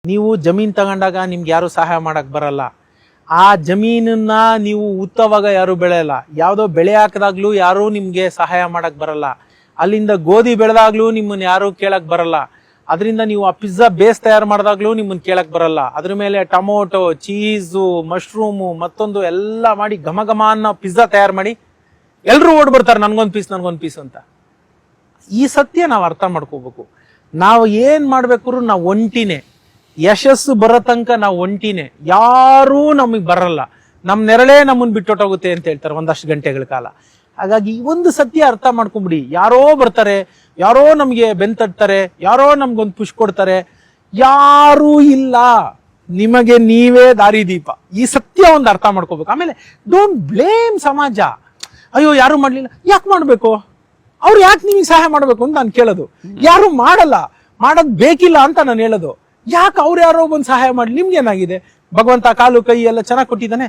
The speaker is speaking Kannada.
ನೀವು ಜಮೀನ್ ತಗೊಂಡಾಗ ನಿಮ್ಗೆ ಯಾರು ಸಹಾಯ ಮಾಡಕ್ ಬರಲ್ಲ. ಆ ಜಮೀನನ್ನ ನೀವು ಉತ್ತವಾಗ ಯಾರು ಬೆಳೆಯಲ್ಲ. ಯಾವುದೋ ಬೆಳೆ ಹಾಕಿದಾಗ್ಲೂ ಯಾರು ನಿಮ್ಗೆ ಸಹಾಯ ಮಾಡಕ್ ಬರಲ್ಲ. ಅಲ್ಲಿಂದ ಗೋಧಿ ಬೆಳೆದಾಗ್ಲೂ ನಿಮ್ಮನ್ನ ಯಾರು ಕೇಳಕ್ ಬರಲ್ಲ. ಅದರಿಂದ ನೀವು ಆ ಪಿಜ್ಜಾ ಬೇಸ್ ತಯಾರು ಮಾಡಿದಾಗ್ಲೂ ನಿಮ್ಮನ್ನ ಕೇಳಕ್ ಬರಲ್ಲ. ಅದ್ರ ಮೇಲೆ ಟೊಮೊಟೊ, ಚೀಸು, ಮಶ್ರೂಮು ಮತ್ತೊಂದು ಎಲ್ಲ ಮಾಡಿ ಘಮ ಘಮ ಅನ್ನೋ ಪಿಜ್ಜಾ ತಯಾರು ಮಾಡಿ ಎಲ್ರು ಓಡ್ ಬರ್ತಾರೆ ನನ್ಗೊಂದ್ ಪೀಸ್ ಅಂತ. ಈ ಸತ್ಯ ನಾವು ಅರ್ಥ ಮಾಡ್ಕೋಬೇಕು. ನಾವು ಏನ್ ಮಾಡ್ಬೇಕು, ನಾವು ಒಂಟಿನೇ. ಯಶಸ್ಸು ಬರೋ ತನಕ ನಾವು ಒಂಟಿನೇ, ಯಾರೂ ನಮಗ್ ಬರಲ್ಲ. ನಮ್ ನೆರಳೇ ನಮ್ಮನ್ ಬಿಟ್ಟೊಟ್ಟೋಗುತ್ತೆ ಅಂತ ಹೇಳ್ತಾರೆ ಒಂದಷ್ಟು ಗಂಟೆಗಳ ಕಾಲ. ಹಾಗಾಗಿ ಈ ಒಂದು ಸತ್ಯ ಅರ್ಥ ಮಾಡ್ಕೊಂಬಿಡಿ. ಯಾರೋ ಬರ್ತಾರೆ, ಯಾರೋ ನಮ್ಗೆ ಬೆಂತಡ್ತಾರೆ, ಯಾರೋ ನಮ್ಗೊಂದು ಪುಷ್ ಕೊಡ್ತಾರೆ, ಯಾರೂ ಇಲ್ಲ, ನಿಮಗೆ ನೀವೇ ದಾರಿದೀಪ. ಈ ಸತ್ಯ ಒಂದು ಅರ್ಥ ಮಾಡ್ಕೋಬೇಕು. ಆಮೇಲೆ ಡೋಂಟ್ ಬ್ಲೇಮ್ ಸಮಾಜ. ಅಯ್ಯೋ ಯಾರು ಮಾಡ್ಲಿಲ್ಲ, ಯಾಕೆ ಮಾಡ್ಬೇಕು? ಅವ್ರು ಯಾಕೆ ನಿಮಗೆ ಸಹಾಯ ಮಾಡ್ಬೇಕು ಅಂತ ನಾನು ಕೇಳೋದು. ಯಾರು ಮಾಡಲ್ಲ, ಮಾಡೋದ್ ಬೇಕಿಲ್ಲ ಅಂತ ನಾನು ಹೇಳೋದು. ಯಾಕೆ ಅವ್ರು ಯಾರೋ ಬಂದು ಸಹಾಯ ಮಾಡಿ ನಿಮ್ಗೆ ಏನಾಗಿದೆ? ಭಗವಂತ ಕಾಲು ಕೈ ಎಲ್ಲ ಚೆನ್ನಾಗಿ ಕೊಟ್ಟಿದ್ದಾನೆ.